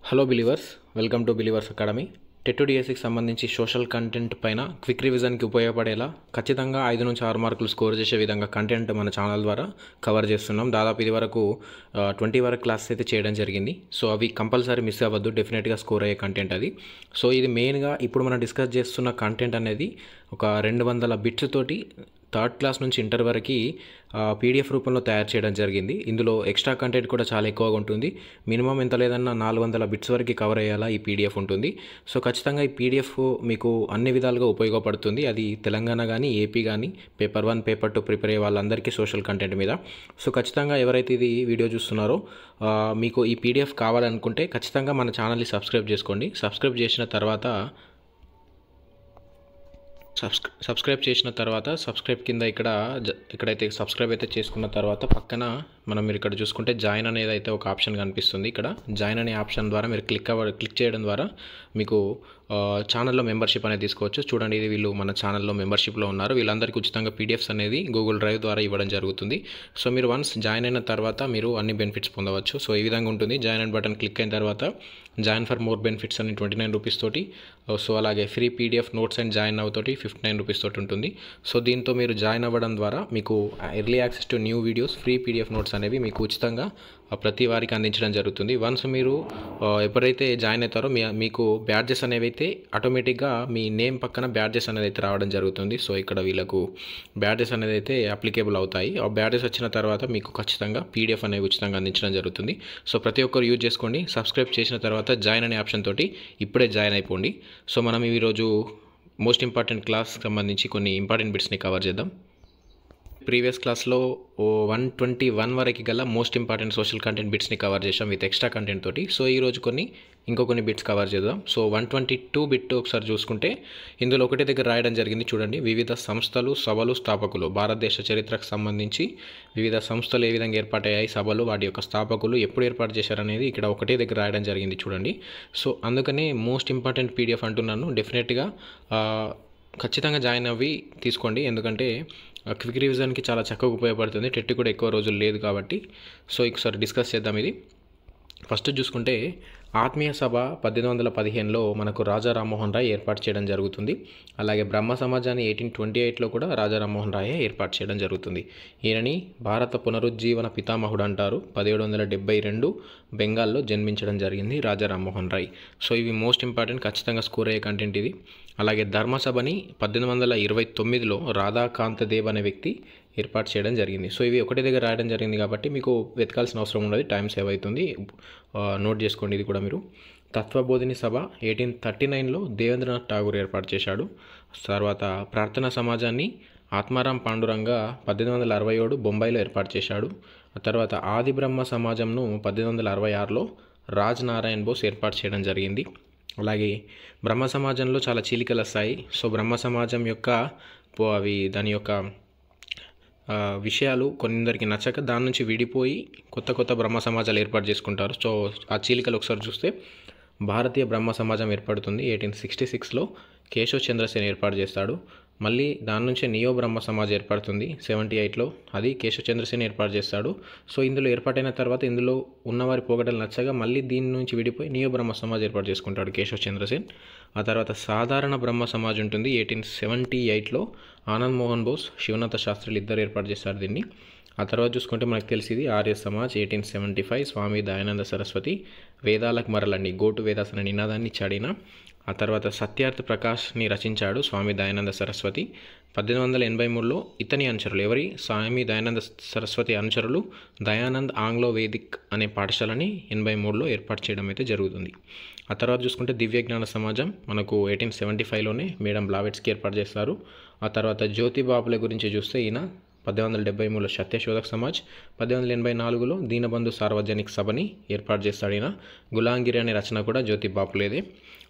Hello believers, welcome to believers academy. TET డిఎస్సికి సంబంధించి social content పైన క్విక్ రివిజన్కి ఉపయోగపడేలా ఖచ్చితంగా 5 నుంచి 6 మార్కులు స్కోర్ చేసే విధంగా కంటెంట్ మన ఛానల్ ద్వారా కవర్ చేస్తున్నాం. దాదాపు ఇది వరకు 20 వరకు క్లాసెస్ అయితే చేయడం జరిగింది. సో అవి కంపల్సరీ మిస్ అవ్వద్దు, డెఫినెట్గా స్కోర్ అయ్యే కంటెంట్ అది. సో ఇది మెయిన్గా ఇప్పుడు మనం డిస్కస్ చేస్తున్న కంటెంట్ అనేది ఒక 200 బిట్స్ తోటి థర్డ్ క్లాస్ నుంచి ఇంటర్ వరకు పీడిఎఫ్ రూపంలో తయారు చేయడం జరిగింది. ఇందులో ఎక్స్ట్రా కంటెంట్ కూడా చాలా ఎక్కువగా ఉంటుంది. మినిమం ఎంత లేదన్నా 400 బిట్స్ వరకు కవర్ అయ్యేలా ఈ పీడిఎఫ్ ఉంటుంది. సో ఖచ్చితంగా ఈ పీడిఎఫ్ మీకు అన్ని విధాలుగా ఉపయోగపడుతుంది. అది తెలంగాణ కానీ ఏపీ కానీ పేపర్ 1 పేపర్ 2 ప్రిపేర్ అయ్యే వాళ్ళందరికీ సోషల్ కంటెంట్ మీద. సో ఖచ్చితంగా ఎవరైతే ఇది వీడియో చూస్తున్నారో మీకు ఈ పీడిఎఫ్ కావాలనుకుంటే ఖచ్చితంగా మన ఛానల్ని సబ్స్క్రైబ్ చేసుకోండి. సబ్స్క్రైబ్ చేసిన తర్వాత సబ్స్క్రైబ్ కింద ఇక్కడైతే సబ్స్క్రైబ్ అయితే చేసుకున్న తర్వాత పక్కన మీరు ఇక్కడ చూసుకుంటే జాయిన్ అనేది అయితే ఒక ఆప్షన్ కనిపిస్తుంది. ఇక్కడ జాయిన్ అనే ఆప్షన్ ద్వారా మీరు క్లిక్ చేయడం ద్వారా మీకు ఛానల్లో మెంబర్షిప్ అనేది తీసుకోవచ్చు. చూడండి, ఇది వీళ్ళు మన ఛానల్లో మెంబర్షిప్లో ఉన్నారు. వీళ్ళందరికీ ఉచితంగా పీడిఎఫ్స్ అనేది గూగుల్ డ్రైవ్ ద్వారా ఇవ్వడం జరుగుతుంది. సో మీరు వన్స్ జాయిన్ అయిన తర్వాత మీరు అన్ని బెనిఫిట్స్ పొందవచ్చు. సో ఈ విధంగా ఉంటుంది. జాయిన్ అండ్ బటన్ క్లిక్ అయిన తర్వాత జాయిన్ ఫర్ మోర్ బెనిఫిట్స్ అని 29 రూపీస్ తోటి, సో అలాగే free PDF notes and join అవ్ తోటి 59 రూపీస్ తోటి ఉంటుంది. సో దీంతో మీరు జాయిన్ అవ్వడం ద్వారా మీకు early access to new videos, free PDF notes అనేవి మీకు ఉచితంగా ప్రతి వారికి అందించడం జరుగుతుంది. వన్స్ మీరు ఎప్పుడైతే జాయిన్ అవుతారో మీకు బ్యాడ్జెస్ అనేవి అయితే ఆటోమేటిక్గా మీ నేమ్ పక్కన బ్యాడ్జెస్ అనేది అయితే రావడం జరుగుతుంది. సో ఇక్కడ వీళ్ళకు బ్యాడ్జెస్ అనేది అయితే అప్లికేబుల్ అవుతాయి. ఆ బ్యాడ్జెస్ వచ్చిన తర్వాత మీకు ఖచ్చితంగా పీడిఎఫ్ అనేవి ఉచితంగా అందించడం జరుగుతుంది. సో ప్రతి ఒక్కరు యూజ్ చేసుకోండి. సబ్స్క్రైబ్ చేసిన తర్వాత జాయిన్ అనే ఆప్షన్ తోటి ఇప్పుడే జాయిన్ అయిపోండి. సో మనం ఈరోజు మోస్ట్ ఇంపార్టెంట్ క్లాస్ సంబంధించి కొన్ని ఇంపార్టెంట్ బిట్స్ని కవర్ చేద్దాం. ప్రీవియస్ క్లాస్లో 121 వరకు గల మోస్ట్ ఇంపార్టెంట్ సోషల్ కంటెంట్ బిట్స్ని కవర్ చేసాం విత్ ఎక్స్ట్రా కంటెంట్ తోటి. సో ఈరోజు కొన్ని బిట్స్ కవర్ చేద్దాం. సో 122 బిట్ ఒకసారి చూసుకుంటే ఇందులో ఒకటే దగ్గర రాయడం జరిగింది. చూడండి, వివిధ సంస్థలు, సభలు, స్థాపకులు, భారతదేశ చరిత్రకు సంబంధించి వివిధ సంస్థలు ఏ విధంగా ఏర్పాటయ్యాయి, సభలు, వాటి యొక్క స్థాపకులు ఎప్పుడు ఏర్పాటు చేశారనేది ఇక్కడ ఒకటే దగ్గర రాయడం జరిగింది. చూడండి, సో అందుకనే మోస్ట్ ఇంపార్టెంట్ పీడిఎఫ్ అంటున్నాను. డెఫినెట్గా ఖచ్చితంగా జాయిన్ అవ్వి తీసుకోండి, ఎందుకంటే క్విక్ రివిజన్కి చాలా చక్కగా ఉపయోగపడుతుంది. టెట్ కూడా ఎక్కువ రోజులు లేదు కాబట్టి. సో ఒకసారి డిస్కస్ చేద్దాం. ఇది ఫస్ట్ చూసుకుంటే ఆత్మీయ సభ 1815లో మనకు రాజా రామ్మోహన్ రాయ్ ఏర్పాటు చేయడం జరుగుతుంది. అలాగే బ్రహ్మ సమాజాన్ని 1828లో కూడా రాజా రామ్మోహన్ రాయ్ ఏర్పాటు చేయడం జరుగుతుంది. ఈయనని భారత పునరుజ్జీవన పితామహుడు అంటారు. 1772 బెంగాల్లో జన్మించడం జరిగింది రాజా రామ్మోహన్ రాయ్. సో ఇవి మోస్ట్ ఇంపార్టెంట్, ఖచ్చితంగా స్కోర్ అయ్యే కంటెంట్ ఇది. అలాగే ధర్మసభని 1829లో రాధాకాంతదేవ్ అనే వ్యక్తి ఏర్పాటు చేయడం జరిగింది. సో ఇవి ఒకటే దగ్గర రాయడం జరిగింది కాబట్టి మీకు వెతకాల్సిన అవసరం ఉండదు, టైం సేవ్ అవుతుంది. నోట్ చేసుకోండి ఇది కూడా మీరు. తత్వబోధిని సభ 1839లో దేవేంద్రనాథ్ ఠాగూర్ ఏర్పాటు చేశాడు. తర్వాత ప్రార్థనా సమాజాన్ని ఆత్మారాం పాండురంగ 1867 బొంబాయిలో ఏర్పాటు చేశాడు. ఆ తర్వాత ఆది బ్రహ్మ సమాజంను 1866లో రాజ్ నారాయణ్ బోస్ ఏర్పాటు చేయడం జరిగింది. అలాగే బ్రహ్మ సమాజంలో చాలా చీలికలు వస్తాయి. సో బ్రహ్మ సమాజం యొక్క దాని యొక్క విషయాలు కొందరికి నచ్చక దాని నుంచి విడిపోయి కొత్త బ్రహ్మ సమాజాలు ఏర్పాటు చేసుకుంటారు. సో ఆ చీలికలు ఒకసారి చూస్తే భారతీయ బ్రహ్మ సమాజం ఏర్పడుతుంది. 1866లో కేశవ్ చంద్రసేన్ ఏర్పాటు చేస్తాడు. మళ్ళీ దాని నుంచే నియో బ్రహ్మ సమాజ్ ఏర్పడుతుంది 78లో, అది కేశవ్ చంద్రసేన్ ఏర్పాటు చేస్తాడు. సో ఇందులో ఏర్పాటైన తర్వాత ఇందులో ఉన్నవారి పోగడలు నచ్చగా మళ్ళీ దీని నుంచి విడిపోయి నియో బ్రహ్మ సమాజ్ ఏర్పాటు చేసుకుంటాడు కేశవ్ చంద్రసేన్. ఆ తర్వాత సాధారణ బ్రహ్మ సమాజ్ ఉంటుంది. 1878లో ఆనంద్ మోహన్ బోస్, శివనాథ శాస్త్రులు ఇద్దరు ఏర్పాటు చేస్తారు దీన్ని. ఆ తర్వాత చూసుకుంటే మనకు తెలిసింది ఆర్య సమాజ్ 1875 స్వామి దయానంద సరస్వతి వేదాలకు మరలండి, గోటు వేదాస్ అనే నినాదాన్ని చాడిన. ఆ తర్వాత సత్యార్థ ప్రకాష్ని రచించాడు స్వామి దయానంద సరస్వతి. 1883లో ఇతని అనుచరులు స్వామి దయానంద సరస్వతి అనుచరులు దయానంద్ ఆంగ్లో వేదిక్ అనే పాఠశాలని 83లో ఏర్పాటు చేయడం అయితే జరుగుతుంది. ఆ తర్వాత చూసుకుంటే దివ్యజ్ఞాన సమాజం మనకు 1875లోనే మేడం బ్లావెట్స్కి ఏర్పాటు చేస్తారు. ఆ తర్వాత జ్యోతిబాపులే గురించి చూస్తే ఈయన 1873లో సత్యశోధక్ సమాజ్, 1884లో దీనబంధు సార్వజనిక సభని ఏర్పాటు చేస్తాడు ఈయన. గులాంగిరి అనే రచన కూడా జ్యోతి బాపులేదే.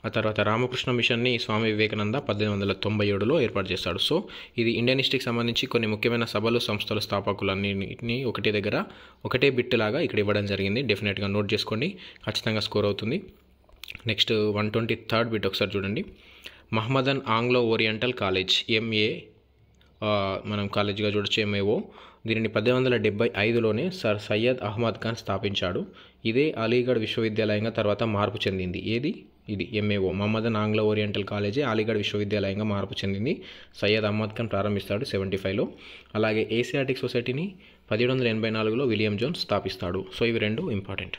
ఆ తర్వాత రామకృష్ణ మిషన్ని స్వామి వివేకానంద 1897లో ఏర్పాటు చేస్తాడు. సో ఇది ఇండియన్ హిస్టరీకి సంబంధించి కొన్ని ముఖ్యమైన సభలు, సంస్థలు, స్థాపకులన్నింటినీ ఒకటే బిట్ లాగా ఇక్కడ ఇవ్వడం జరిగింది. డెఫినెట్గా నోట్ చేసుకోండి, ఖచ్చితంగా స్కోర్ అవుతుంది. నెక్స్ట్ 123rd బిట్ ఒకసారి చూడండి. Mohammedan Anglo oriental college MA మనం కాలేజీగా చూడొచ్చు, MAO. దీనిని 1875లోనే సర్ సయ్యద్ అహ్మద్ ఖాన్ స్థాపించాడు. ఇదే అలీగఢ్ విశ్వవిద్యాలయంగా తర్వాత మార్పు చెందింది. ఏది? ఇది MAO Mohammedan Anglo Oriental college Aligarh విశ్వవిద్యాలయంగా మార్పు చెందింది. సయ్యద్ అహ్మద్ ఖాన్ ప్రారంభిస్తాడు 75లో. అలాగే ఏసియాటిక్ సొసైటీని 1784లో విలియం జోన్స్ స్థాపిస్తాడు. సో ఇవి రెండు ఇంపార్టెంట్.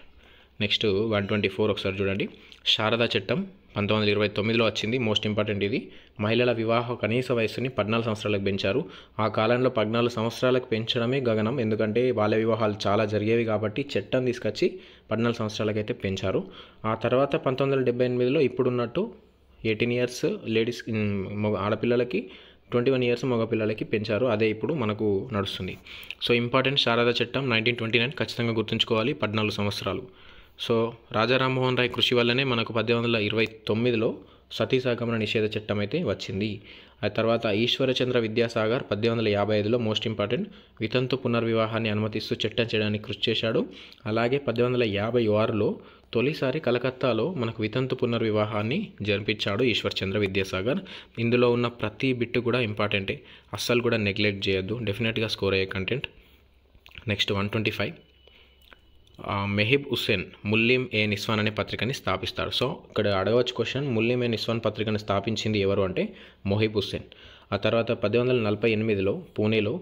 నెక్స్ట్ 124 ఒకసారి చూడండి. శారదా చట్టం 1929లో వచ్చింది. మోస్ట్ ఇంపార్టెంట్ ఇది. మహిళల వివాహ కనీస వయస్సుని 14 సంవత్సరాలకు పెంచారు. ఆ కాలంలో 14 సంవత్సరాలకు పెంచడమే గగనం. ఎందుకంటే బాల్య వివాహాలు చాలా జరిగేవి కాబట్టి చట్టం తీసుకొచ్చి 14 సంవత్సరాలకు అయితే పెంచారు. ఆ తర్వాత 1978లో ఇప్పుడున్నట్టు 18 ఇయర్స్ లేడీస్ ఆడపిల్లలకి, 21 ఇయర్స్ మగపిల్లలకి పెంచారు. అదే ఇప్పుడు మనకు నడుస్తుంది. సో ఇంపార్టెంట్ శారదా చట్టం 1929 ఖచ్చితంగా గుర్తుంచుకోవాలి. 14 సంవత్సరాలు. సో రాజా రామ్మోహన్ రాయ్ కృషి వల్లనే మనకు 1829లో సతీ సహగమన నిషేధ చట్టం అయితే వచ్చింది. ఆ తర్వాత ఈశ్వరచంద్ర విద్యాసాగర్ 1855లో మోస్ట్ ఇంపార్టెంట్ వితంతు పునర్వివాహాన్ని అనుమతిస్తూ చట్టం చేయడానికి కృషి చేశాడు. అలాగే 1856లో తొలిసారి కలకత్తాలో మనకు వితంతు పునర్వివాహాన్ని జరిపించాడు ఈశ్వరచంద్ర విద్యాసాగర్. ఇందులో ఉన్న ప్రతి బిట్టు కూడా ఇంపార్టెంటే, అస్సలు కూడా నెగ్లెక్ట్ చేయొద్దు. డెఫినెట్గా స్కోర్ అయ్యే కంటెంట్. నెక్స్ట్ 125 మెహబ్ హుస్సేన్ ముల్లిం ఏ నిస్వాన్ అనే పత్రికని స్థాపిస్తాడు. సో ఇక్కడ అడగవచ్చు క్వశ్చన్, ముల్లిం ఏ నిస్వాన్ పత్రికను స్థాపించింది ఎవరు అంటే మెహబ్ హుస్సేన్. ఆ తర్వాత 1848లో పూణేలో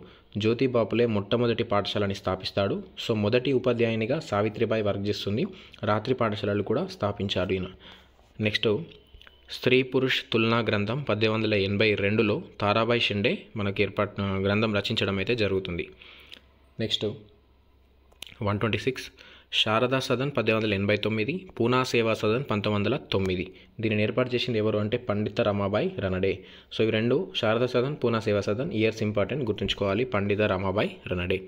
జ్యోతిబాపులే మొట్టమొదటి పాఠశాలని స్థాపిస్తాడు. సో మొదటి ఉపాధ్యాయునిగా సావిత్రిబాయి వర్క్ చేస్తుంది. రాత్రి పాఠశాలలు కూడా స్థాపించాడు ఈయన. నెక్స్ట్ స్త్రీ పురుష్ తులనా గ్రంథం 1882లో తారాబాయి షిండే మనకి గ్రంథం రచించడం అయితే జరుగుతుంది. నెక్స్ట్ 126 శారదా సదన్ 1889, పూనా సేవా సదన్ 1909. దీనిని ఏర్పాటు చేసింది ఎవరు అంటే పండిత రమాబాయి రనడే. సో ఇవి రెండు శారదా సదన్, పూనా సేవా సదన్ ఇయర్స్ ఇంపార్టెంట్ గుర్తుంచుకోవాలి. పండిత రమాబాయి రనడే.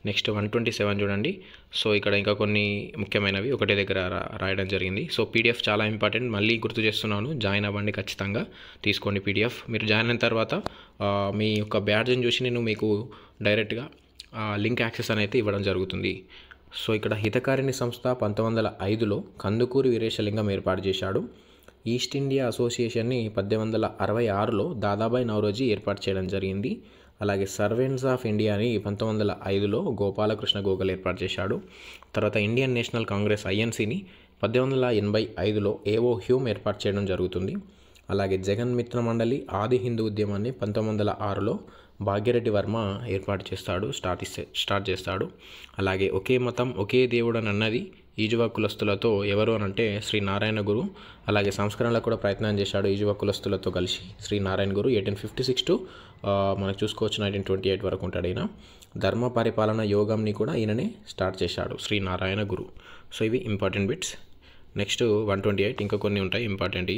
నెక్స్ట్ 127 చూడండి. సో ఇక్కడ ఇంకా కొన్ని ముఖ్యమైనవి ఒకటే దగ్గర రాయడం జరిగింది. సో PDF చాలా ఇంపార్టెంట్, మళ్ళీ గుర్తు చేస్తున్నాను. జాయిన్ అవ్వండి, ఖచ్చితంగా తీసుకోండి PDF. మీరు జాయిన్ అయిన తర్వాత మీ యొక్క బ్యాడ్జ్ని చూసి నేను మీకు డైరెక్ట్గా లింక్ యాక్సెస్ అనేది ఇవ్వడం జరుగుతుంది. సో ఇక్కడ హితకారిణి సంస్థ 1905లో కందుకూరి వీరేశలింగం ఏర్పాటు చేశాడు. ఈస్ట్ ఇండియా అసోసియేషన్ని 1866లో దాదాబాయి నౌరోజీ ఏర్పాటు చేయడం జరిగింది. అలాగే సర్వెంట్స్ ఆఫ్ ఇండియాని 1905లో గోపాలకృష్ణ గోఖలే ఏర్పాటు చేశాడు. తర్వాత ఇండియన్ నేషనల్ కాంగ్రెస్ INCని 1885లో AO హ్యూమ్ ఏర్పాటు చేయడం జరుగుతుంది. అలాగే జగన్ మిత్ర మండలి ఆది హిందూ ఉద్యమాన్ని 1906లో భాగ్యరెడ్డి వర్మ ఏర్పాటు చేస్తాడు, స్టార్ట్ చేస్తాడు. అలాగే ఒకే మతం ఒకే దేవుడు అని అన్నది ఈజువా కులస్తులతో ఎవరు అని అంటే శ్రీ నారాయణ గురు. అలాగే సంస్కరణలకు కూడా ప్రయత్నం చేశాడు ఈజువా కులస్తులతో కలిసి శ్రీ నారాయణ గురు. 1856 టు మనకు చూసుకోవచ్చు 1928 వరకు ఉంటాడు ఈయన. ధర్మ పరిపాలన యోగంని కూడా ఈయననే స్టార్ట్ చేశాడు శ్రీ నారాయణ గురు. సో ఇవి ఇంపార్టెంట్ బిట్స్. నెక్స్ట్ 128 ఇంకా కొన్ని ఉంటాయి ఇంపార్టెంట్.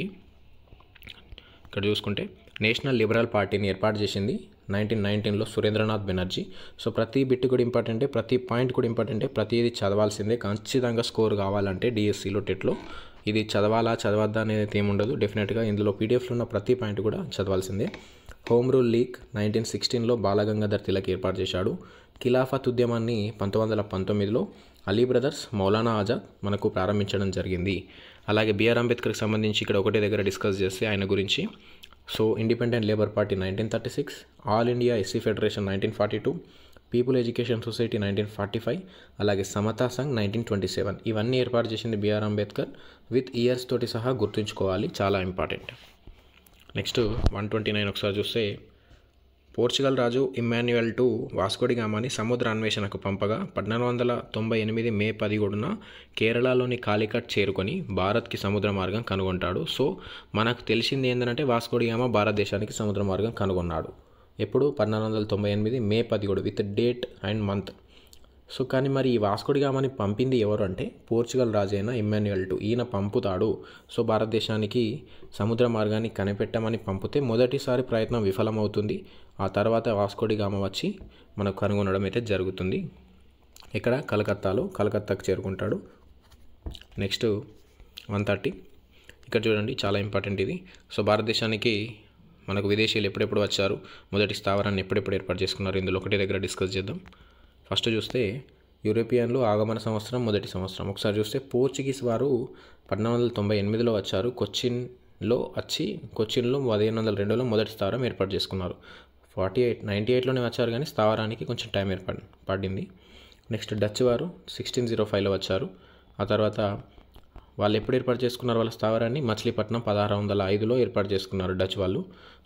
ఇక్కడ చూసుకుంటే నేషనల్ లిబరల్ పార్టీని ఏర్పాటు చేసింది 1919లో సురేంద్రనాథ్ బెనర్జీ. సో ప్రతి బిట్ కూడా ఇంపార్టెంటే, ప్రతి పాయింట్ కూడా ఇంపార్టెంటే, ప్రతిదీ చదవాల్సిందే. ఖచ్చితంగా స్కోర్ కావాలంటే డిఎస్సిలో టెట్లో ఇది చదవద్దా అనేది ఏముండదు. డెఫినెట్గా ఇందులో PDFలో ఉన్న ప్రతి పాయింట్ కూడా చదవాల్సిందే. హోమ్ రూల్ లీగ్ 1916లో బాలగంగాధర్ తిలక్ ఏర్పాటు చేశాడు. ఖిలాఫత్ ఉద్యమాన్ని 1919లో అలీ బ్రదర్స్ మౌలానా ఆజాద్ మనకు ప్రారంభించడం జరిగింది. అలాగే BR అంబేద్కర్కి సంబంధించి ఇక్కడ ఒకటే దగ్గర డిస్కస్ చేస్తే ఆయన గురించి. So independent labour party 1936, all India SC federation 1942, people education society 1945, అలాగే సమతా సంఘ్ 1927. ఇవన్నీ ఏర్పాటు చేసింది BR అంబేద్కర్. విత్ ఇయర్స్ తోటి సహా గుర్తుంచుకోవాలి, చాలా ఇంపార్టెంట్. నెక్స్ట్ 129 ఒకసారి చూస్తే పోర్చుగల్ రాజు ఇమ్మాన్యుయల్ టు వాస్కోడి గామాని సముద్ర అన్వేషణకు పంపగా 1498 మే 17న కేరళలోని కాలికట్ చేరుకొని భారత్కి సముద్ర మార్గం కనుగొంటాడు. సో మనకు తెలిసింది ఏంటంటే వాస్కోడి గామా భారతదేశానికి సముద్ర మార్గం కనుగొన్నాడు. ఎప్పుడు 1498 మే 17 with date and month. So కానీ మరి ఈ వాస్కోడి గామాని పంపింది ఎవరు అంటే పోర్చుగల్ రాజు అయిన ఇమ్మాన్యుయల్ టు. ఈయన పంపుతాడు. సో భారతదేశానికి సముద్ర మార్గాన్ని కనిపెట్టమని పంపితే మొదటిసారి ప్రయత్నం విఫలమవుతుంది. ఆ తర్వాత వాస్కోడి గామా వచ్చి మనకు కనుగొనడం అయితే జరుగుతుంది. ఇక్కడ కలకత్తాకు చేరుకుంటాడు. నెక్స్ట్ 130 ఇక్కడ చూడండి, చాలా ఇంపార్టెంట్ ఇది. సో భారతదేశానికి మనకు విదేశీయులు ఎప్పుడెప్పుడు వచ్చారు, మొదటి స్థావరాన్ని ఎప్పుడెప్పుడు ఏర్పాటు చేసుకున్నారు, ఇందులో ఒకటే దగ్గర డిస్కస్ చేద్దాం. ఫస్ట్ చూస్తే యూరోపియన్లు ఆగమన సంవత్సరం మొదటి సంవత్సరం. ఒకసారి చూస్తే పోర్చుగీస్ వారు 1498లో వచ్చారు. కొచ్చిన్లో 1502లో మొదటి స్థావరం ఏర్పాటు చేసుకున్నారు. 98లోనే వచ్చారు కానీ స్థావరానికి కొంచెం టైం పడింది. నెక్స్ట్ డచ్ వారు 1605లో వచ్చారు. ఆ తర్వాత వాళ్ళు ఎప్పుడు ఏర్పాటు చేసుకున్నారు వాళ్ళ స్థావరాన్ని? మచిలీపట్నం 1605లో ఏర్పాటు చేసుకున్నారు డచ్ వాళ్ళు.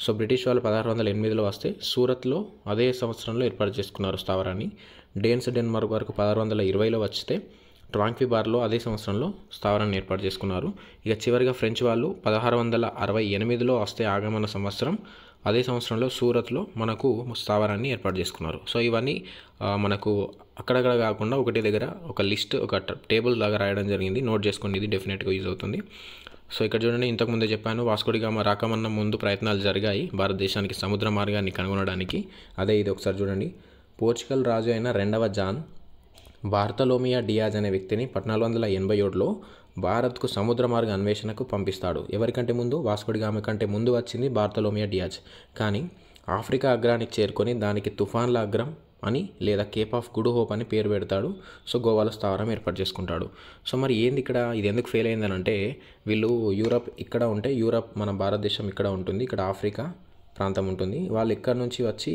సో బ్రిటిష్ వాళ్ళు 1608లో వస్తే సూరత్లో అదే సంవత్సరంలో ఏర్పాటు చేసుకున్నారు స్థావరాన్ని. డెన్మార్క్ వరకు 1620లో వస్తే ట్రాంక్విబార్లో అదే సంవత్సరంలో స్థావరాన్ని ఏర్పాటు చేసుకున్నారు. ఇక చివరిగా ఫ్రెంచ్ వాళ్ళు 1668లో వస్తే ఆగమన సంవత్సరం అదే సంవత్సరంలో సూరత్లో మనకు స్థావరాన్ని ఏర్పాటు చేసుకున్నారు. సో ఇవన్నీ మనకు అక్కడక్కడ కాకుండా ఒకటి దగ్గర ఒక లిస్ట్, ఒక టేబుల్ లాగా రాయడం జరిగింది. నోట్ చేసుకోండి, ఇది డెఫినెట్గా యూజ్ అవుతుంది. సో ఇక్కడ చూడండి, ఇంతకుముందే చెప్పాను, వాస్కో డి గామా రాకమన్న ముందు ప్రయత్నాలు జరిగాయి భారతదేశానికి సముద్ర మార్గాన్ని కనుగొనడానికి. అదే ఇది ఒకసారి చూడండి. పోర్చుగల్ రాజు అయిన రెండవ జాన్ బార్తలోమియా డియాజ్ అనే వ్యక్తిని 1487లో భారత్కు సముద్ర మార్గ అన్వేషణకు పంపిస్తాడు. ఎవరికంటే ముందు? వాస్కో డి గామా కంటే ముందు వచ్చింది బార్తలోమియా డియాజ్. కానీ ఆఫ్రికా అగ్రానికి చేరుకొని దానికి తుఫాన్ల అగ్రం అని లేదా కేప్ ఆఫ్ గుడ్ హోప్ అని పేరు పెడతాడు. సో గోవాలో స్థావరం ఏర్పాటు చేసుకుంటాడు. సో మరి ఏంది ఇక్కడ, ఇది ఎందుకు ఫెయిల్ అయిందని అంటే, వీళ్ళు యూరప్ ఇక్కడ ఉంటే, యూరప్ మన భారతదేశం ఇక్కడ ఉంటుంది, ఇక్కడ ఆఫ్రికా ప్రాంతం ఉంటుంది. వాళ్ళు ఇక్కడ నుంచి వచ్చి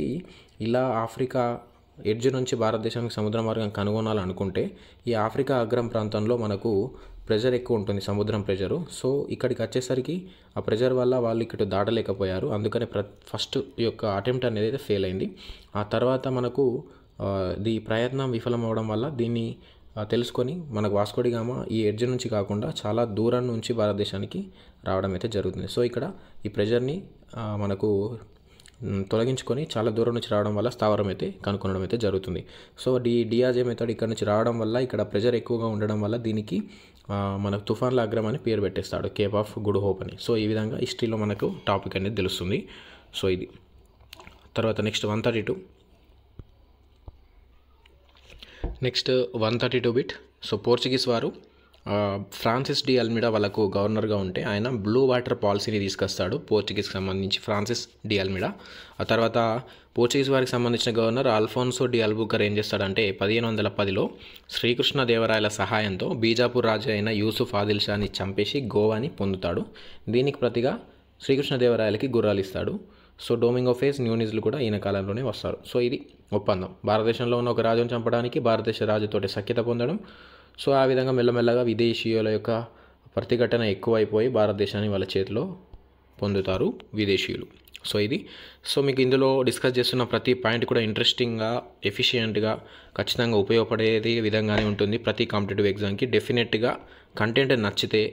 ఇలా ఆఫ్రికా ఎడ్జ్ నుంచి భారతదేశానికి సముద్ర మార్గం కనుగొనాలనుకుంటే ఈ ఆఫ్రికా అగ్రం ప్రాంతంలో మనకు ప్రెషర్ ఎక్కువ ఉంటుంది, సముద్రం ప్రెషరు. సో ఇక్కడికి వచ్చేసరికి ఆ ప్రెషర్ వల్ల వాళ్ళు ఇక్కడ దాటలేకపోయారు. అందుకనే ఫస్ట్ యొక్క అటెంప్ట్ అనేది అయితే ఫెయిల్ అయింది. ఆ తర్వాత మనకు ఈ ప్రయత్నం విఫలం అవడం వల్ల దీన్ని తెలుసుకొని మనకు వాస్కో డి గామా ఈ ఎడ్జ్ నుంచి కాకుండా చాలా దూరం నుంచి భారతదేశానికి రావడం అయితే జరుగుతుంది. సో ఇక్కడ ఈ ప్రెషర్ని మనకు తొలగించుకొని చాలా దూరం నుంచి రావడం వల్ల స్థావరం అయితే కనుక్కొనడం అయితే జరుగుతుంది. సో డియాజ్ ఏమవుతాడు, ఇక్కడ నుంచి రావడం వల్ల ఇక్కడ ప్రెషర్ ఎక్కువగా ఉండడం వల్ల దీనికి మనకు తుఫాన్ల అగ్రం అని పేరు పెట్టేస్తాడు, కేప్ ఆఫ్ గుడ్ హోప్ అని. సో ఈ విధంగా హిస్టరీలో మనకు టాపిక్ అనేది తెలుస్తుంది. సో ఇది తర్వాత నెక్స్ట్ 132 బిట్. సో పోర్చుగీస్ వారు ఫ్రాన్సిస్ డి అల్మిడా వాళ్ళకు గవర్నర్గా ఉంటే ఆయన బ్లూ వాటర్ పాలసీని తీసుకొస్తాడు పోర్చుగీస్కి సంబంధించి, ఫ్రాన్సిస్ డి అల్మిడా. ఆ తర్వాత పోర్చుగీస్ వారికి సంబంధించిన గవర్నర్ అల్ఫోన్సో డి అల్బుకర్ ఏం చేస్తాడంటే 1510లో శ్రీకృష్ణదేవరాయల సహాయంతో బీజాపూర్ రాజు అయిన యూసుఫ్ ఆదిల్ షాని చంపేసి గోవాని పొందుతాడు. దీనికి ప్రతిగా శ్రీకృష్ణదేవరాయలకి గుర్రాలు ఇస్తాడు. సో డొమింగో ఫేజ్, న్యూనిజ్లు కూడా ఈయన కాలంలోనే వస్తారు. సో ఇది ఒప్పందం. భారతదేశంలో ఉన్న ఒక రాజును చంపడానికి భారతదేశ రాజుతోటి సఖ్యత పొందడం. సో ఆ విధంగా మెల్లమెల్లగా విదేశీయుల యొక్క ప్రతిఘటన ఎక్కువైపోయి భారతదేశాన్ని వాళ్ళ చేతిలో పొందుతారు విదేశీయులు. సో ఇది. సో మీకు ఇందులో డిస్కస్ చేస్తున్న ప్రతి పాయింట్ కూడా ఇంట్రెస్టింగ్గా, ఎఫిషియెంట్గా, ఖచ్చితంగా ఉపయోగపడేది విధంగానే ఉంటుంది ప్రతి కాంపిటేటివ్ ఎగ్జామ్కి. డెఫినెట్గా కంటెంట్ నచ్చితే,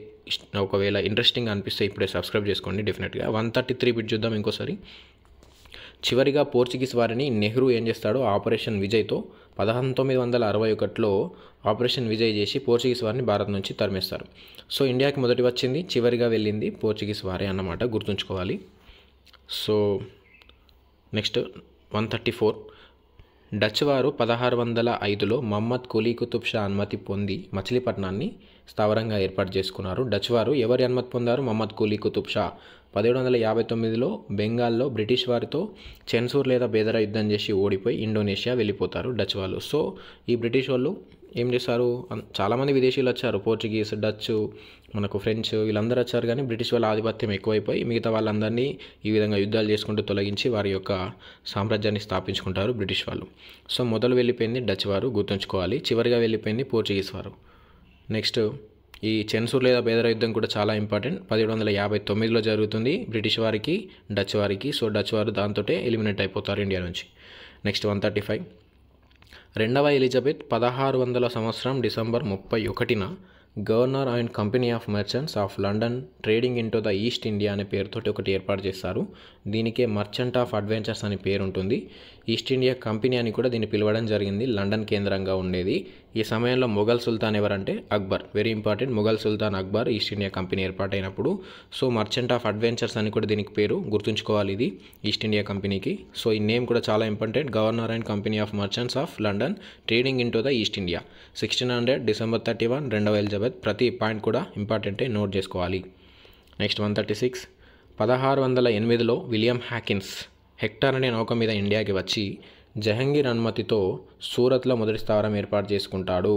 ఒకవేళ ఇంట్రెస్టింగ్ అనిపిస్తే ఇప్పుడే సబ్స్క్రైబ్ చేసుకోండి డెఫినెట్గా. 133 బిట్ చూద్దాం ఇంకోసారి. చివరిగా పోర్చుగీస్ వారిని నెహ్రూ ఏం చేస్తాడో ఆపరేషన్ విజయ్తో 1961లో ఆపరేషన్ విజయ్ చేసి పోర్చుగీస్ వారిని భారత్ నుంచి తరిమేస్తారు. సో ఇండియాకి మొదటి వచ్చింది, చివరిగా వెళ్ళింది పోర్చుగీస్ వారే అన్నమాట, గుర్తుంచుకోవాలి. So next 134. డచ్ వారు 1605లో మహమ్మద్ కులీ కుతుబ్ షా అనుమతి పొంది మచిలీపట్నాన్ని స్థావరంగా ఏర్పాటు చేసుకున్నారు. డచ్ వారు ఎవరి అనుమతి పొందారు? మహమ్మద్ కులీ కుతుబ్ షా. 1759లో బెంగాల్లో బ్రిటిష్ వారితో చెన్సూర్ లేదా బేదరా యుద్ధం చేసి ఓడిపోయి ఇండోనేషియా వెళ్ళిపోతారు డచ్ వాళ్ళు. సో ఈ బ్రిటిష్ వాళ్ళు ఏం చేశారు, చాలామంది విదేశీయులు వచ్చారు, పోర్చుగీస్, డచ్, మనకు ఫ్రెంచ్, వీళ్ళందరూ వచ్చారు. కానీ బ్రిటిష్ వాళ్ళ ఆధిపత్యం ఎక్కువైపోయి మిగతా వాళ్ళందరినీ ఈ విధంగా యుద్ధాలు చేసుకుంటూ తొలగించి వారి యొక్క సామ్రాజ్యాన్ని స్థాపించుకుంటారు బ్రిటిష్ వాళ్ళు. సో మొదలు వెళ్ళిపోయింది డచ్ వారు, గుర్తుంచుకోవాలి. చివరిగా వెళ్ళిపోయింది పోర్చుగీస్ వారు. నెక్స్ట్ ఈ చెన్సూర్ లేదా బేదరా యుద్ధం కూడా చాలా ఇంపార్టెంట్. 1759లో జరుగుతుంది బ్రిటిష్ వారికి, డచ్ వారికి. సో డచ్ వారు దాంతో ఎలిమినేట్ అయిపోతారు ఇండియా నుంచి. నెక్స్ట్ 135. రెండవ ఎలిజబెత్ 1600 సంవత్సరం డిసెంబర్ 31న governor and company of merchants of London trading into the East India అనే పేరుతోటి ఒకటి ఏర్పాటు చేస్తారు. దీనికే మర్చెంట్ ఆఫ్ అడ్వెంచర్స్ అని పేరు ఉంటుంది. ఈస్ట్ ఇండియా కంపెనీ అని కూడా దీన్ని పిలవడం జరిగింది, లండన్ కేంద్రంగా ఉండేది. ఈ సమయంలో మొఘల్ సుల్తాన్ ఎవరంటే అక్బర్, వెరీ ఇంపార్టెంట్. మొఘల్ సుల్తాన్ అక్బర్ ఈస్ట్ ఇండియా కంపెనీ ఏర్పాటైనప్పుడు. సో మర్చెంట్ ఆఫ్ అడ్వెంచర్స్ అని కూడా దీనికి పేరు, గుర్తుంచుకోవాలి ఇది ఈస్ట్ ఇండియా కంపెనీకి. సో ఈ నేమ్ కూడా చాలా important, governor and company of merchants of London trading into the East India. 1600 December 31 రెండవ ఎలిజబెత్. ప్రతి పాయింట్ కూడా ఇంపార్టెంటే, నోట్ చేసుకోవాలి. నెక్స్ట్ 136. 1608లో విలియం హాకిన్స్ హెక్టర్ అనే నౌక మీద ఇండియాకి వచ్చి జహంగీర్ అనుమతితో సూరత్లో మొదటి స్థావరం ఏర్పాటు చేసుకుంటాడు.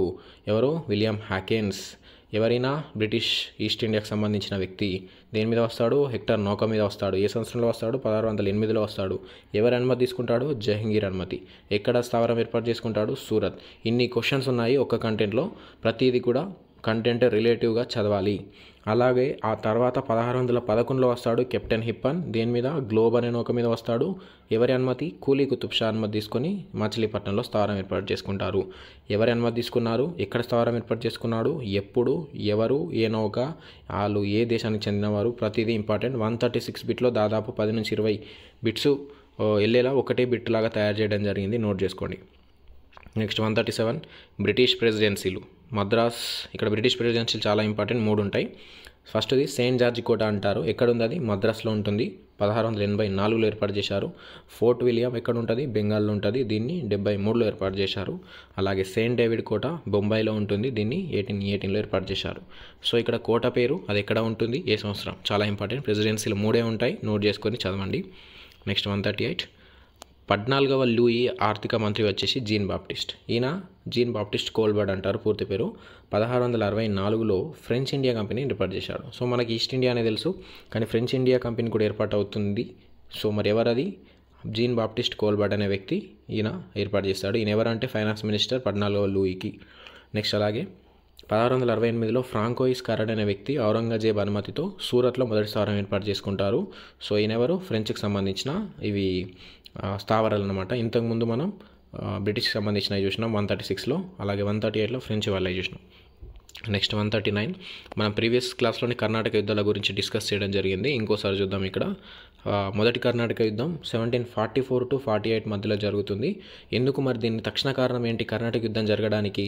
ఎవరు? William Hawkins. ఎవరైనా బ్రిటిష్ ఈస్ట్ ఇండియాకి సంబంధించిన వ్యక్తి దేని మీద వస్తాడు? హెక్టర్ నౌక మీద వస్తాడు. ఏ సంవత్సరంలో వస్తాడు? 1608లో వస్తాడు. ఎవరి అనుమతి తీసుకుంటాడు? జహంగీర్ అనుమతి. ఎక్కడ స్థావరం ఏర్పాటు చేసుకుంటాడు? సూరత్. ఇన్ని క్వశ్చన్స్ ఉన్నాయి ఒక్క కంటెంట్లో, ప్రతిదీ కూడా కంటెంట్ రిలేటివ్గా చదవాలి. అలాగే ఆ తర్వాత 1611లో వస్తాడు కెప్టెన్ హిప్పన్. దేని మీద? గ్లోబ్ అనే నౌక మీద వస్తాడు. ఎవరి అనుమతి? కూలీ కుతుబ్ షా అనుమతి తీసుకొని మచిలీపట్నంలో స్థావరం ఏర్పాటు చేసుకుంటారు. ఎవరి అనుమతి తీసుకున్నారు? ఎక్కడ స్థావరం ఏర్పాటు చేసుకున్నాడు? ఎప్పుడు? ఎవరు? ఏ నౌక? వాళ్ళు ఏ దేశానికి చెందినవారు? ప్రతిదీ ఇంపార్టెంట్. 136 బిట్లో దాదాపు 10 నుంచి 20 బిట్స్ వెళ్ళేలా ఒకటే బిట్ లాగా తయారు చేయడం జరిగింది. నోట్ చేసుకోండి. Next 137 British ప్రెసిడెన్సీలు. మద్రాస్, ఇక్కడ బ్రిటిష్ ప్రెసిడెన్సీలు చాలా ఇంపార్టెంట్, 3 ఉంటాయి. ఫస్ట్ది సెయింట్ జార్జ్ కోట అంటారు. ఎక్కడ ఉంది అది? మద్రాస్లో ఉంటుంది. 1684లో ఏర్పాటు చేశారు. ఫోర్ట్ విలియం ఎక్కడ ఉంటుంది? బెంగాల్లో ఉంటుంది. దీన్ని 73లో ఏర్పాటు చేశారు. అలాగే సెయింట్ డేవిడ్ కోట బొంబాయిలో ఉంటుంది. దీన్ని 1818లో ఏర్పాటు చేశారు. సో ఇక్కడ కోట పేరు, అది ఎక్కడ ఉంటుంది, ఏ సంవత్సరం, చాలా ఇంపార్టెంట్. ప్రెసిడెన్సీలు 3 ఉంటాయి, నోట్ చేసుకొని చదవండి. నెక్స్ట్ 138 14వ లూయి ఆర్థిక మంత్రి వచ్చేసి జీన్ బాప్టిస్ట్. ఈయన జీన్ బాప్టిస్ట్ కోల్బర్డ్ అంటారు పూర్తి పేరు. 1664లో ఫ్రెంచ్ ఇండియా కంపెనీని ఏర్పాటు చేశాడు. సో మనకి ఈస్ట్ ఇండియా అనేది తెలుసు, కానీ ఫ్రెంచ్ ఇండియా కంపెనీ కూడా ఏర్పాటు అవుతుంది. సో మరి ఎవరది? జీన్ బాప్టిస్ట్ కోల్బర్డ్ అనే వ్యక్తి ఈయన ఏర్పాటు చేస్తాడు. ఈయన ఎవరంటే ఫైనాన్స్ మినిస్టర్ 14వ లూయికి. నెక్స్ట్ అలాగే 1668లో ఫ్రాంకోయిస్ కరడ్ అనే వ్యక్తి ఔరంగజేబ్ అనుమతితో సూరత్లో మొదటి స్థావరం ఏర్పాటు చేసుకుంటారు. సో ఈయనెవరు? ఫ్రెంచ్కి సంబంధించిన ఇవి స్థావరాలు అనమాట. ఇంతకుముందు మనం బ్రిటిష్కి సంబంధించినవి చూసినాం 136లో, అలాగే 138లో ఫ్రెంచ్ వాళ్ళవి చూసినాం. నెక్స్ట్ 139 మనం ప్రీవియస్ క్లాస్లోని కర్ణాటక యుద్ధాల గురించి డిస్కస్ చేయడం జరిగింది. ఇంకోసారి చూద్దాం. ఇక్కడ మొదటి కర్ణాటక యుద్ధం 1744 to 48 మధ్యలో జరుగుతుంది. ఎందుకు మరి దీని తక్షణ కారణం ఏంటి కర్ణాటక యుద్ధం జరగడానికి?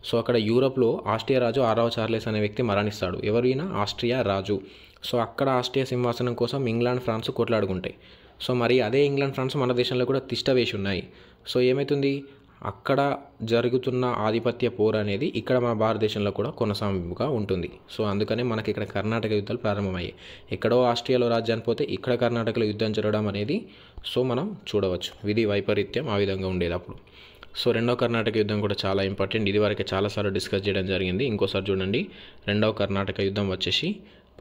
సో అక్కడ యూరోప్లో ఆస్ట్రియా రాజు 6వ చార్లెస్ అనే వ్యక్తి మరణిస్తాడు. ఎవరైనా ఆస్ట్రియా రాజు. సో అక్కడ ఆస్ట్రియా సింహాసనం కోసం ఇంగ్లాండ్ ఫ్రాన్స్ కొట్లాడుకుంటాయి. సో మరి అదే ఇంగ్లాండ్ ఫ్రాన్స్ మన దేశంలో కూడా తిష్ట వేసి ఉన్నాయి. సో ఏమవుతుంది? అక్కడ జరుగుతున్న ఆధిపత్య పోరు అనేది ఇక్కడ మన భారతదేశంలో కూడా కొనసాగింపుగా ఉంటుంది. సో అందుకనే మనకి ఇక్కడ కర్ణాటక యుద్ధాలు ప్రారంభమయ్యాయి. ఎక్కడో ఆస్ట్రియాలో రాజ్యాన్ని పోతే ఇక్కడ కర్ణాటకలో యుద్ధం జరగడం అనేది సో మనం చూడవచ్చు. విధి వైపరీత్యం ఆ విధంగా ఉండేది అప్పుడు. సో రెండవ కర్ణాటక యుద్ధం కూడా చాలా ఇంపార్టెంట్. ఇది వరకే చాలాసార్లు డిస్కస్ చేయడం జరిగింది. ఇంకోసారి చూడండి. రెండవ కర్ణాటక యుద్ధం వచ్చేసి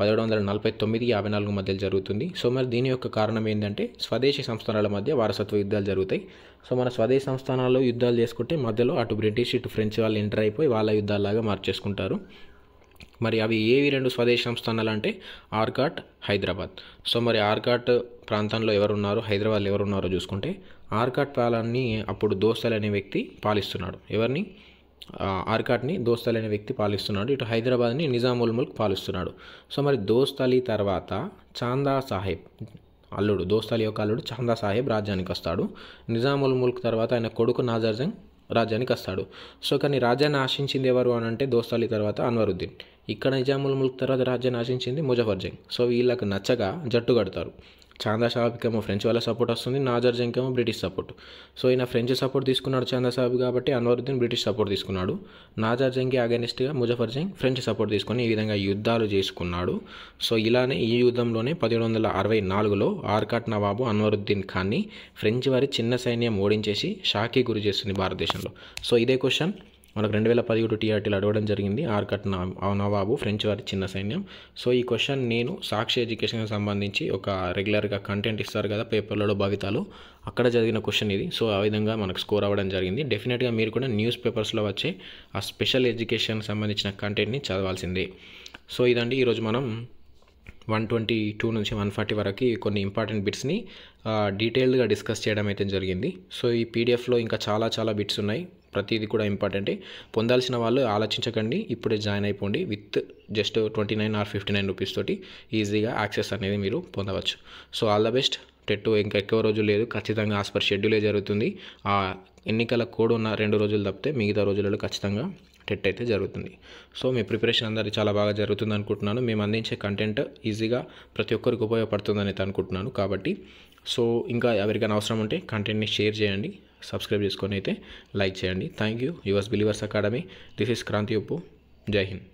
1749-54 మధ్యలో జరుగుతుంది. సో మరి దీని యొక్క కారణం ఏంటంటే స్వదేశీ సంస్థానాల మధ్య వారసత్వ యుద్ధాలు జరుగుతాయి. సో మన స్వదేశీ సంస్థానాల్లో యుద్ధాలు చేసుకుంటే మధ్యలో అటు బ్రిటిష్ ఇటు ఫ్రెంచ్ వాళ్ళు ఎంటర్ అయిపోయి వాళ్ళ యుద్ధాలాగా మార్చేసుకుంటారు. మరి అవి ఏవి 2 స్వదేశీ సంస్థానాలు అంటే ఆర్కాట్, హైదరాబాద్. సో మరి ఆర్కాట్ ప్రాంతంలో ఎవరున్నారు, హైదరాబాద్లో ఎవరున్నారో చూసుకుంటే ఆర్కాట్ పాలనని అప్పుడు దోస్తల్ అనే వ్యక్తి పాలిస్తున్నాడు. ఎవరిని? ఆర్కాట్ని దోస్తల్ అనే వ్యక్తి పాలిస్తున్నాడు. ఇటు హైదరాబాద్ని నిజాముల్ ముల్క్ పాలిస్తున్నాడు. సో మరి దోస్తలి తర్వాత చాందా సాహెబ్ అల్లుడు, దోస్తలి యొక్క అల్లుడు చాందా సాహెబ్ రాజ్యానికి వస్తాడు. నిజాముల్ ముల్క్ తర్వాత ఆయన కొడుకు నాజర్ జంగ్ రాజ్యానికి వస్తాడు. సో కానీ రాజ్యాన్ని ఆశించింది ఎవరు అని అంటే దోస్తలి తర్వాత అన్వరుద్దీన్. ఇక్కడ నిజాముల్ ముల్క్ తర్వాత రాజ్యాన్ని ఆశించింది ముజఫర్ జంగ్. సో వీళ్ళకి నచ్చగా జట్టు కడతారు. చాందా సాహెబ్కేమో ఫ్రెంచ్ వాళ్ళ సపోర్ట్ వస్తుంది, నాజర్ జంగ్కేమో బ్రిటిష్ సపోర్ట్. సో ఈయన ఫ్రెంచ్ సపోర్ట్ తీసుకున్నాడు చాందా సాహెబ్ కాబట్టి అన్వరుద్దీన్ బ్రిటిష్ సపోర్ట్ తీసుకున్నాడు. నాజర్ జంగ్కి అగెనిస్ట్గా ముజఫర్ జంగ్ ఫ్రెంచ్ సపోర్ట్ తీసుకొని ఈ విధంగా యుద్ధాలు చేసుకున్నాడు. సో ఇలానే ఈ యుద్ధంలోనే 1764లో ఆర్కాట్ నవాబు అన్వరుద్దీన్ ఖాన్ని ఫ్రెంచ్ వారి చిన్న సైన్యం ఓడించేసి షాకి గురి చేస్తుంది భారతదేశంలో. సో ఇదే క్వశ్చన్ మనకు 2017 TRTలో అడగడం జరిగింది. ఆర్కాట్ నవాబు ఫ్రెంచ్ వారి చిన్న సైన్యం. సో ఈ క్వశ్చన్ నేను సాక్షి ఎడ్యుకేషన్కి సంబంధించి ఒక రెగ్యులర్గా కంటెంట్ ఇస్తారు కదా పేపర్లలో భవితాలు, అక్కడ జరిగిన క్వశ్చన్ ఇది. సో ఆ విధంగా మనకు స్కోర్ అవ్వడం జరిగింది. డెఫినెట్గా మీరు కూడా న్యూస్ పేపర్స్లో వచ్చే ఆ స్పెషల్ ఎడ్యుకేషన్ సంబంధించిన కంటెంట్ని చదవాల్సిందే. సో ఇదండి ఈరోజు మనం 122 నుంచి 140 వరకు కొన్ని ఇంపార్టెంట్ బిట్స్ని డీటెయిల్డ్గా డిస్కస్ చేయడం అయితే జరిగింది. సో ఈ పీడిఎఫ్లో ఇంకా చాలా బిట్స్ ఉన్నాయి. ప్రతిదీ కూడా ఇంపార్టెంటే. పొందాల్సిన వాళ్ళు ఆలోచించకండి, ఇప్పుడే జాయిన్ అయిపోండి. విత్ జస్ట్ 29 or 59 రూపీస్ తోటి ఈజీగా యాక్సెస్ అనేది మీరు పొందవచ్చు. So all the best. TET ఇంకా ఎక్కువ రోజులు లేదు, ఖచ్చితంగా యాజ్ పర్ షెడ్యూలే జరుగుతుంది. ఆ ఎన్నికల కోడ్ ఉన్న 2 రోజులు తప్పితే మిగతా రోజులలో ఖచ్చితంగా టెట్ అయితే జరుగుతుంది. సో మీ ప్రిపరేషన్ అందరికీ చాలా బాగా జరుగుతుంది అనుకుంటున్నాను. మేము అందించే కంటెంట్ ఈజీగా ప్రతి ఒక్కరికి ఉపయోగపడుతుందని అయితే అనుకుంటున్నాను. కాబట్టి సో ఇంకా ఎవరికైనా అవసరం ఉంటే కంటెంట్ని షేర్ చేయండి, సబ్స్క్రైబ్ చేసుకొని అయితే లైక్ చేయండి. Thank you. Yours believers academy. This is Kranthi Uppu. జై హింద్.